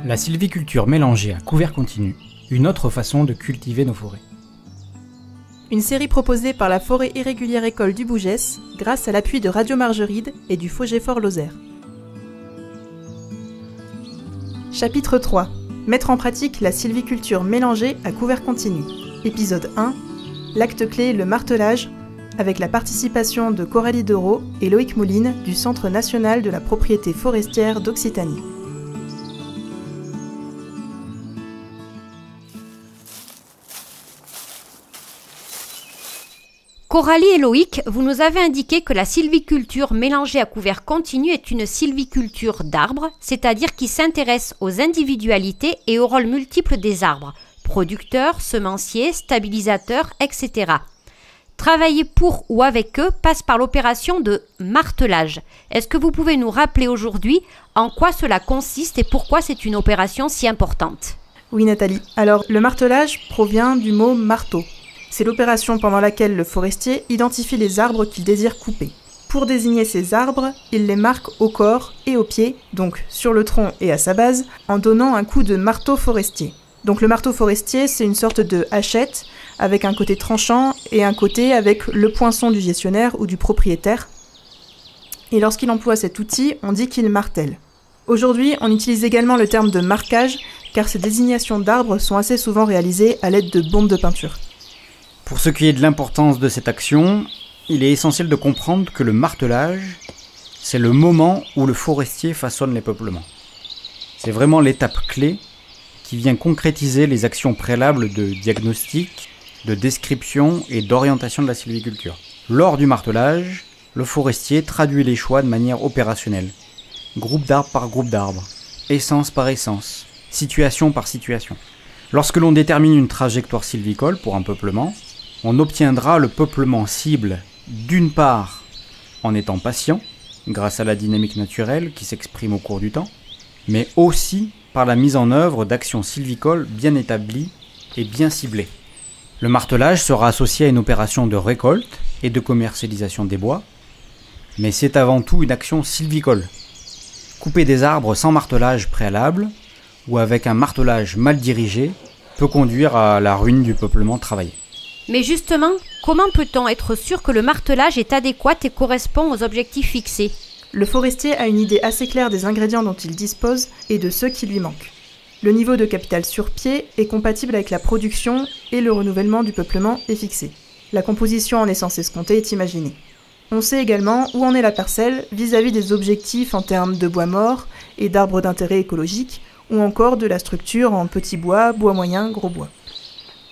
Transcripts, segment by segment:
La sylviculture mélangée à couvert continu, une autre façon de cultiver nos forêts. Une série proposée par la Forêt irrégulière École du Bougès grâce à l'appui de Radio Margeride et du FOGEFOR Lozère. Chapitre 3. Mettre en pratique la sylviculture mélangée à couvert continu. Épisode 1. L'acte clé, le martelage, avec la participation de Coralie Dereau et Loïc Mouline du Centre national de la propriété forestière d'Occitanie. Coralie et Loïc, vous nous avez indiqué que la sylviculture mélangée à couvert continu est une sylviculture d'arbres, c'est-à-dire qui s'intéresse aux individualités et aux rôles multiples des arbres, producteurs, semenciers, stabilisateurs, etc. Travailler pour ou avec eux passe par l'opération de martelage. Est-ce que vous pouvez nous rappeler aujourd'hui en quoi cela consiste et pourquoi c'est une opération si importante ? Oui Nathalie, alors le martelage provient du mot marteau. C'est l'opération pendant laquelle le forestier identifie les arbres qu'il désire couper. Pour désigner ces arbres, il les marque au corps et aux pieds, donc sur le tronc et à sa base, en donnant un coup de marteau forestier. Donc le marteau forestier, c'est une sorte de hachette avec un côté tranchant et un côté avec le poinçon du gestionnaire ou du propriétaire. Et lorsqu'il emploie cet outil, on dit qu'il martèle. Aujourd'hui, on utilise également le terme de marquage, car ces désignations d'arbres sont assez souvent réalisées à l'aide de bombes de peinture. Pour ce qui est de l'importance de cette action, il est essentiel de comprendre que le martelage, c'est le moment où le forestier façonne les peuplements. C'est vraiment l'étape clé qui vient concrétiser les actions préalables de diagnostic, de description et d'orientation de la sylviculture. Lors du martelage, le forestier traduit les choix de manière opérationnelle, groupe d'arbres par groupe d'arbres, essence par essence, situation par situation. Lorsque l'on détermine une trajectoire sylvicole pour un peuplement, on obtiendra le peuplement cible d'une part en étant patient, grâce à la dynamique naturelle qui s'exprime au cours du temps, mais aussi par la mise en œuvre d'actions sylvicoles bien établies et bien ciblées. Le martelage sera associé à une opération de récolte et de commercialisation des bois, mais c'est avant tout une action sylvicole. Couper des arbres sans martelage préalable ou avec un martelage mal dirigé peut conduire à la ruine du peuplement travaillé. Mais justement, comment peut-on être sûr que le martelage est adéquat et correspond aux objectifs fixés ? Le forestier a une idée assez claire des ingrédients dont il dispose et de ceux qui lui manquent. Le niveau de capital sur pied est compatible avec la production et le renouvellement du peuplement est fixé. La composition en essence escomptée est imaginée. On sait également où en est la parcelle vis-à-vis des objectifs en termes de bois mort et d'arbres d'intérêt écologique, ou encore de la structure en petit bois, bois moyen, gros bois.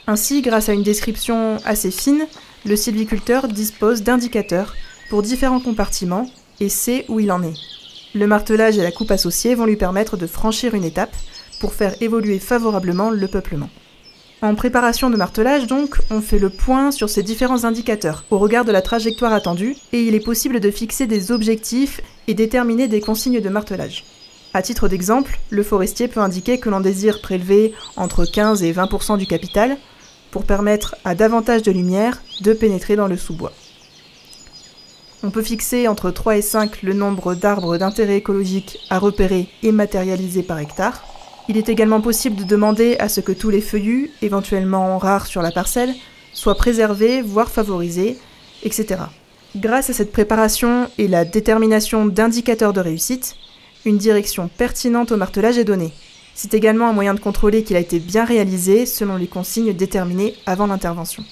Ainsi, grâce à une description assez fine, le sylviculteur dispose d'indicateurs pour différents compartiments et sait où il en est. Le martelage et la coupe associée vont lui permettre de franchir une étape pour faire évoluer favorablement le peuplement. En préparation de martelage, donc, on fait le point sur ces différents indicateurs au regard de la trajectoire attendue et il est possible de fixer des objectifs et déterminer des consignes de martelage. À titre d'exemple, le forestier peut indiquer que l'on désire prélever entre 15 et 20% du capital pour permettre à davantage de lumière de pénétrer dans le sous-bois. On peut fixer entre 3 et 5 le nombre d'arbres d'intérêt écologique à repérer et matérialiser par hectare. Il est également possible de demander à ce que tous les feuillus, éventuellement rares sur la parcelle, soient préservés, voire favorisés, etc. Grâce à cette préparation et la détermination d'indicateurs de réussite, une direction pertinente au martelage est donnée. C'est également un moyen de contrôler qu'il a été bien réalisé selon les consignes déterminées avant l'intervention.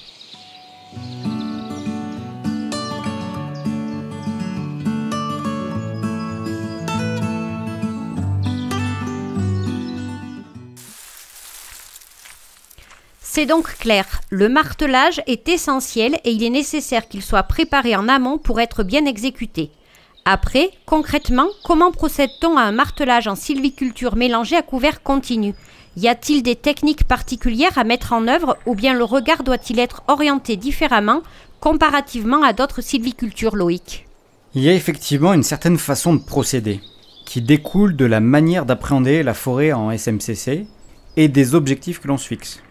C'est donc clair, le martelage est essentiel et il est nécessaire qu'il soit préparé en amont pour être bien exécuté. Après, concrètement, comment procède-t-on à un martelage en sylviculture mélangée à couvert continu ? Y a-t-il des techniques particulières à mettre en œuvre ou bien le regard doit-il être orienté différemment comparativement à d'autres sylvicultures, Loïc ? Il y a effectivement une certaine façon de procéder qui découle de la manière d'appréhender la forêt en SMCC et des objectifs que l'on se fixe.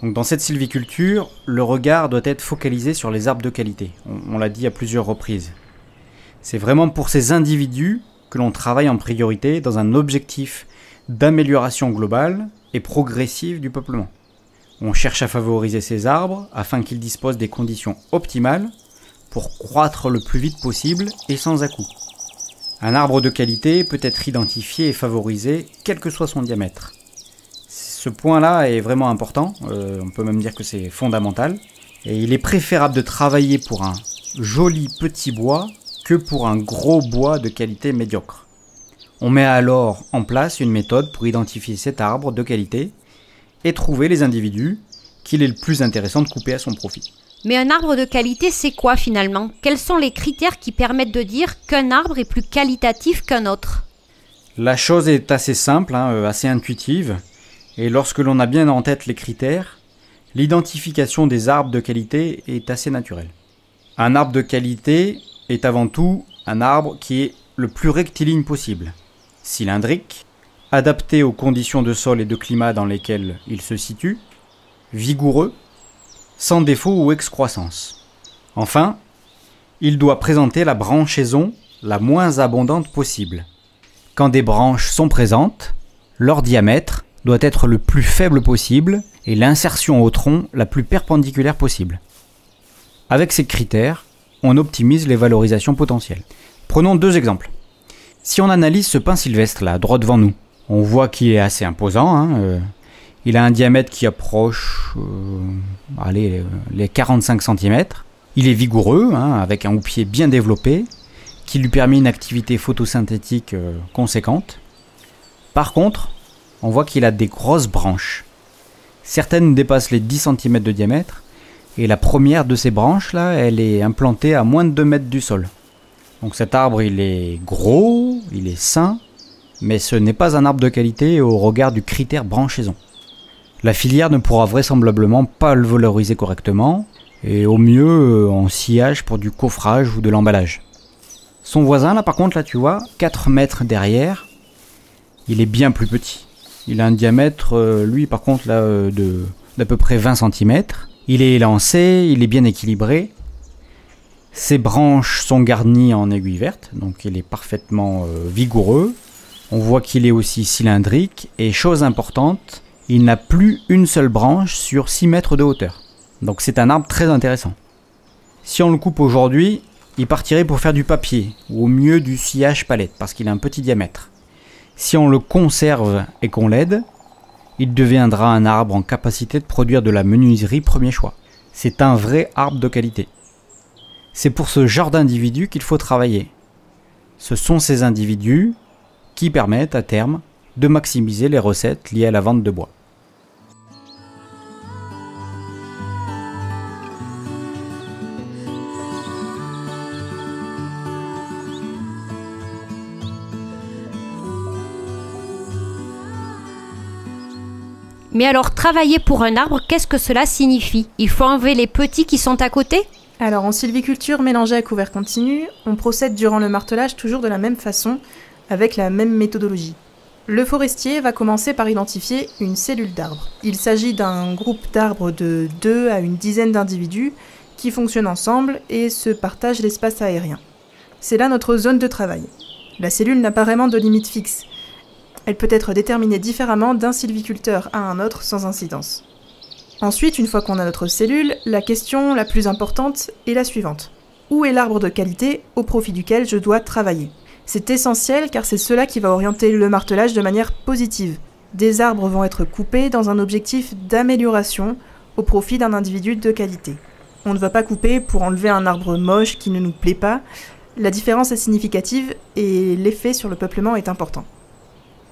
Donc dans cette sylviculture, le regard doit être focalisé sur les arbres de qualité. On l'a dit à plusieurs reprises. C'est vraiment pour ces individus que l'on travaille en priorité dans un objectif d'amélioration globale et progressive du peuplement. On cherche à favoriser ces arbres afin qu'ils disposent des conditions optimales pour croître le plus vite possible et sans à-coups. Un arbre de qualité peut être identifié et favorisé quel que soit son diamètre. Ce point-là est vraiment important, on peut même dire que c'est fondamental. Et il est préférable de travailler pour un joli petit bois que pour un gros bois de qualité médiocre. On met alors en place une méthode pour identifier cet arbre de qualité et trouver les individus qu'il est le plus intéressant de couper à son profit. Mais un arbre de qualité, c'est quoi finalement? Quels sont les critères qui permettent de dire qu'un arbre est plus qualitatif qu'un autre? La chose est assez simple, assez intuitive, et lorsque l'on a bien en tête les critères, l'identification des arbres de qualité est assez naturelle. Un arbre de qualité est avant tout un arbre qui est le plus rectiligne possible, cylindrique, adapté aux conditions de sol et de climat dans lesquelles il se situe, vigoureux, sans défaut ou excroissance. Enfin, il doit présenter la branchaison la moins abondante possible. Quand des branches sont présentes, leur diamètre doit être le plus faible possible et l'insertion au tronc la plus perpendiculaire possible. Avec ces critères, on optimise les valorisations potentielles. Prenons 2 exemples. Si on analyse ce pin sylvestre là, droit devant nous, on voit qu'il est assez imposant. Il a un diamètre qui approche les 45 cm. Il est vigoureux, avec un houppier bien développé, qui lui permet une activité photosynthétique conséquente. Par contre, on voit qu'il a des grosses branches. Certaines dépassent les 10 cm de diamètre, et la première de ces branches là, elle est implantée à moins de 2 mètres du sol. Donc cet arbre, il est gros, il est sain, mais ce n'est pas un arbre de qualité au regard du critère branchaison. La filière ne pourra vraisemblablement pas le valoriser correctement, et au mieux en sciage pour du coffrage ou de l'emballage. Son voisin là par contre, là tu vois, 4 mètres derrière, il est bien plus petit. Il a un diamètre, lui par contre là, d'à peu près 20 cm. Il est élancé, il est bien équilibré. Ses branches sont garnies en aiguilles vertes, donc il est parfaitement vigoureux. On voit qu'il est aussi cylindrique, et chose importante, il n'a plus une seule branche sur 6 mètres de hauteur. Donc c'est un arbre très intéressant. Si on le coupe aujourd'hui, il partirait pour faire du papier, ou au mieux du sciage palette, parce qu'il a un petit diamètre. Si on le conserve et qu'on l'aide, il deviendra un arbre en capacité de produire de la menuiserie premier choix. C'est un vrai arbre de qualité. C'est pour ce genre d'individus qu'il faut travailler. Ce sont ces individus qui permettent à terme de maximiser les recettes liées à la vente de bois. Mais alors, travailler pour un arbre, qu'est-ce que cela signifie? Il faut enlever les petits qui sont à côté? Alors en sylviculture mélangée à couvert continu, on procède durant le martelage toujours de la même façon, avec la même méthodologie. Le forestier va commencer par identifier une cellule d'arbre. Il s'agit d'un groupe d'arbres de 2 à une dizaine d'individus qui fonctionnent ensemble et se partagent l'espace aérien. C'est là notre zone de travail. La cellule n'a pas vraiment de limite fixe. Elle peut être déterminée différemment d'un sylviculteur à un autre sans incidence. Ensuite, une fois qu'on a notre cellule, la question la plus importante est la suivante. Où est l'arbre de qualité au profit duquel je dois travailler? C'est essentiel car c'est cela qui va orienter le martelage de manière positive. Des arbres vont être coupés dans un objectif d'amélioration au profit d'un individu de qualité. On ne va pas couper pour enlever un arbre moche qui ne nous plaît pas. La différence est significative et l'effet sur le peuplement est important.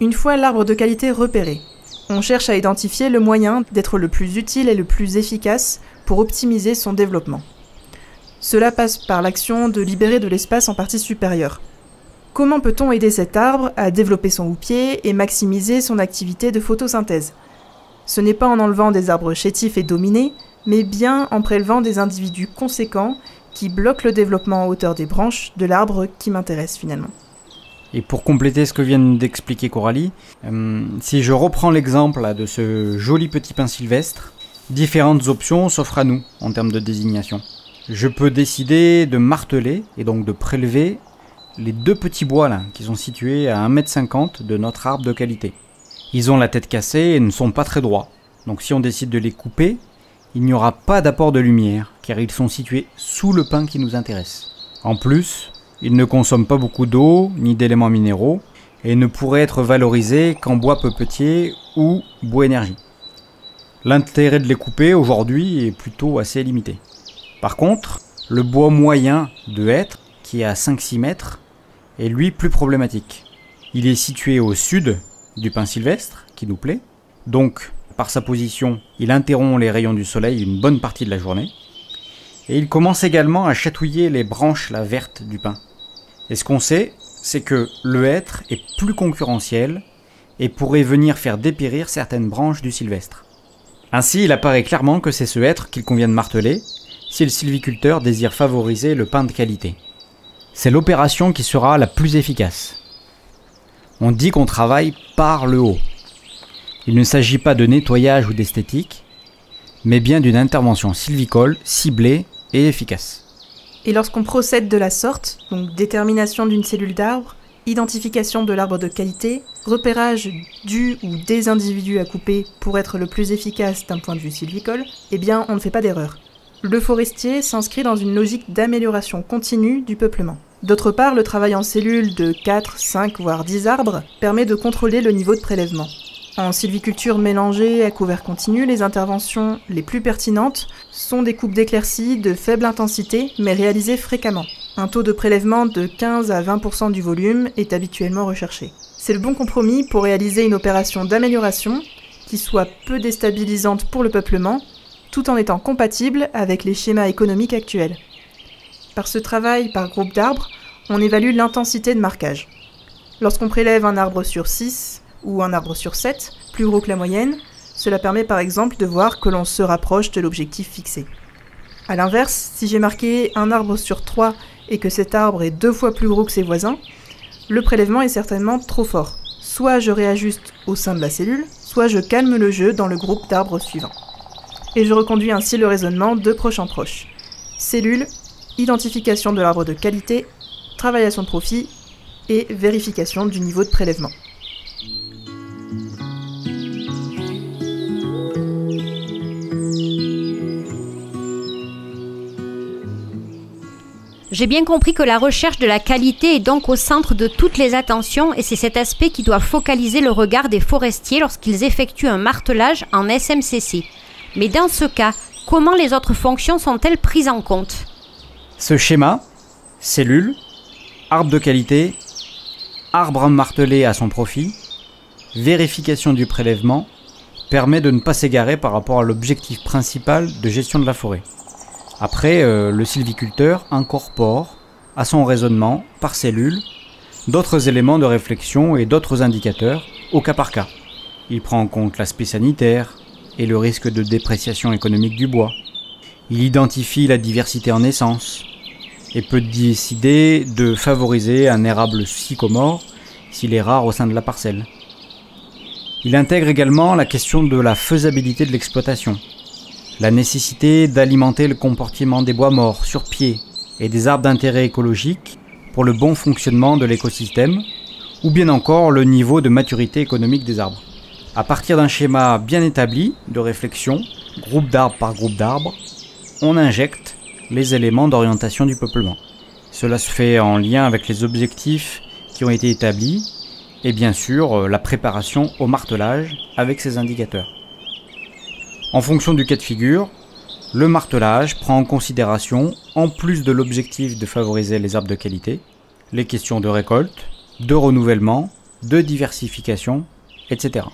Une fois l'arbre de qualité repéré, on cherche à identifier le moyen d'être le plus utile et le plus efficace pour optimiser son développement. Cela passe par l'action de libérer de l'espace en partie supérieure. Comment peut-on aider cet arbre à développer son houppier et maximiser son activité de photosynthèse? Ce n'est pas en enlevant des arbres chétifs et dominés, mais bien en prélevant des individus conséquents qui bloquent le développement en hauteur des branches de l'arbre qui m'intéresse finalement. Et pour compléter ce que vient d'expliquer Coralie, si je reprends l'exemple de ce joli petit pin sylvestre, différentes options s'offrent à nous en termes de désignation. Je peux décider de marteler et donc de prélever les 2 petits bois là, qui sont situés à 1,50 m de notre arbre de qualité. Ils ont la tête cassée et ne sont pas très droits. Donc si on décide de les couper, il n'y aura pas d'apport de lumière, car ils sont situés sous le pin qui nous intéresse. En plus, ils ne consomment pas beaucoup d'eau, ni d'éléments minéraux, et ne pourraient être valorisés qu'en bois peupletier ou bois énergie. L'intérêt de les couper aujourd'hui est plutôt assez limité. Par contre, le bois moyen de hêtre, qui est à 5-6 mètres, est lui plus problématique. Il est situé au sud du pin sylvestre, qui nous plaît, donc par sa position, il interrompt les rayons du soleil une bonne partie de la journée, et il commence également à chatouiller les branches vertes du pin. Et ce qu'on sait, c'est que le hêtre est plus concurrentiel et pourrait venir faire dépérir certaines branches du sylvestre. Ainsi, il apparaît clairement que c'est ce hêtre qu'il convient de marteler si le sylviculteur désire favoriser le pin de qualité. C'est l'opération qui sera la plus efficace. On dit qu'on travaille par le haut. Il ne s'agit pas de nettoyage ou d'esthétique, mais bien d'une intervention sylvicole ciblée et efficace. Et lorsqu'on procède de la sorte, donc détermination d'une cellule d'arbre, identification de l'arbre de qualité, repérage du ou des individus à couper pour être le plus efficace d'un point de vue sylvicole, eh bien on ne fait pas d'erreur. Le forestier s'inscrit dans une logique d'amélioration continue du peuplement. D'autre part, le travail en cellule de 4, 5 voire 10 arbres permet de contrôler le niveau de prélèvement. En sylviculture mélangée à couvert continu, les interventions les plus pertinentes sont des coupes d'éclaircies de faible intensité mais réalisées fréquemment. Un taux de prélèvement de 15 à 20% du volume est habituellement recherché. C'est le bon compromis pour réaliser une opération d'amélioration qui soit peu déstabilisante pour le peuplement, tout en étant compatible avec les schémas économiques actuels. Par ce travail par groupe d'arbres, on évalue l'intensité de marquage. Lorsqu'on prélève un arbre sur 6 ou un arbre sur 7, plus gros que la moyenne, cela permet par exemple de voir que l'on se rapproche de l'objectif fixé. A l'inverse, si j'ai marqué un arbre sur 3 et que cet arbre est 2 fois plus gros que ses voisins, le prélèvement est certainement trop fort. Soit je réajuste au sein de la cellule, soit je calme le jeu dans le groupe d'arbres suivant. Et je reconduis ainsi le raisonnement de proche en proche. Cellule, identification de l'arbre de qualité, travail à son profit et vérification du niveau de prélèvement. J'ai bien compris que la recherche de la qualité est donc au centre de toutes les attentions et c'est cet aspect qui doit focaliser le regard des forestiers lorsqu'ils effectuent un martelage en SMCC. Mais dans ce cas, comment les autres fonctions sont-elles prises en compte ? Ce schéma, cellule, arbre de qualité, arbre martelé à son profit, vérification du prélèvement, permet de ne pas s'égarer par rapport à l'objectif principal de gestion de la forêt. Après, le sylviculteur incorpore à son raisonnement, par cellule, d'autres éléments de réflexion et d'autres indicateurs au cas par cas. Il prend en compte l'aspect sanitaire et le risque de dépréciation économique du bois. Il identifie la diversité en essence et peut décider de favoriser un érable sycomore s'il est rare au sein de la parcelle. Il intègre également la question de la faisabilité de l'exploitation, la nécessité d'alimenter le comportement des bois morts sur pied et des arbres d'intérêt écologique pour le bon fonctionnement de l'écosystème, ou bien encore le niveau de maturité économique des arbres. À partir d'un schéma bien établi de réflexion, groupe d'arbres par groupe d'arbres, on injecte les éléments d'orientation du peuplement. Cela se fait en lien avec les objectifs qui ont été établis et bien sûr la préparation au martelage avec ces indicateurs. En fonction du cas de figure, le martelage prend en considération, en plus de l'objectif de favoriser les arbres de qualité, les questions de récolte, de renouvellement, de diversification, etc.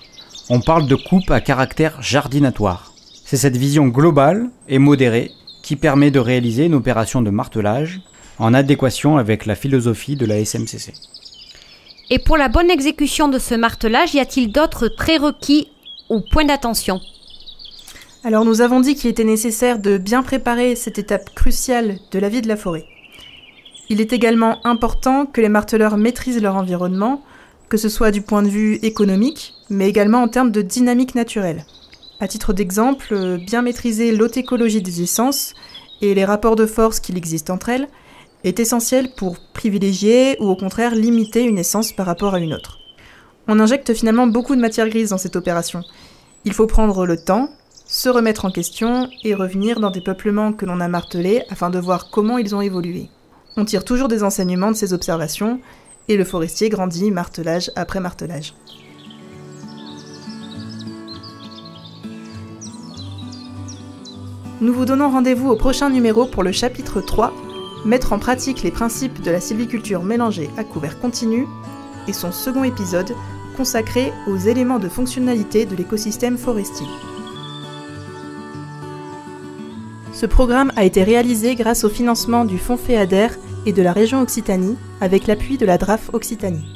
On parle de coupe à caractère jardinatoire. C'est cette vision globale et modérée qui permet de réaliser une opération de martelage en adéquation avec la philosophie de la SMCC. Et pour la bonne exécution de ce martelage, y a-t-il d'autres prérequis ou points d'attention ? Alors nous avons dit qu'il était nécessaire de bien préparer cette étape cruciale de la vie de la forêt. Il est également important que les marteleurs maîtrisent leur environnement, que ce soit du point de vue économique, mais également en termes de dynamique naturelle. À titre d'exemple, bien maîtriser l'autécologie des essences et les rapports de force qu'il existe entre elles est essentiel pour privilégier ou au contraire limiter une essence par rapport à une autre. On injecte finalement beaucoup de matière grise dans cette opération. Il faut prendre le temps, se remettre en question et revenir dans des peuplements que l'on a martelés afin de voir comment ils ont évolué. On tire toujours des enseignements de ces observations et le forestier grandit martelage après martelage. Nous vous donnons rendez-vous au prochain numéro pour le chapitre 3, mettre en pratique les principes de la sylviculture mélangée à couvert continu, et son second épisode consacré aux éléments de fonctionnalité de l'écosystème forestier. Ce programme a été réalisé grâce au financement du Fonds FEADER et de la région Occitanie, avec l'appui de la DRAF Occitanie.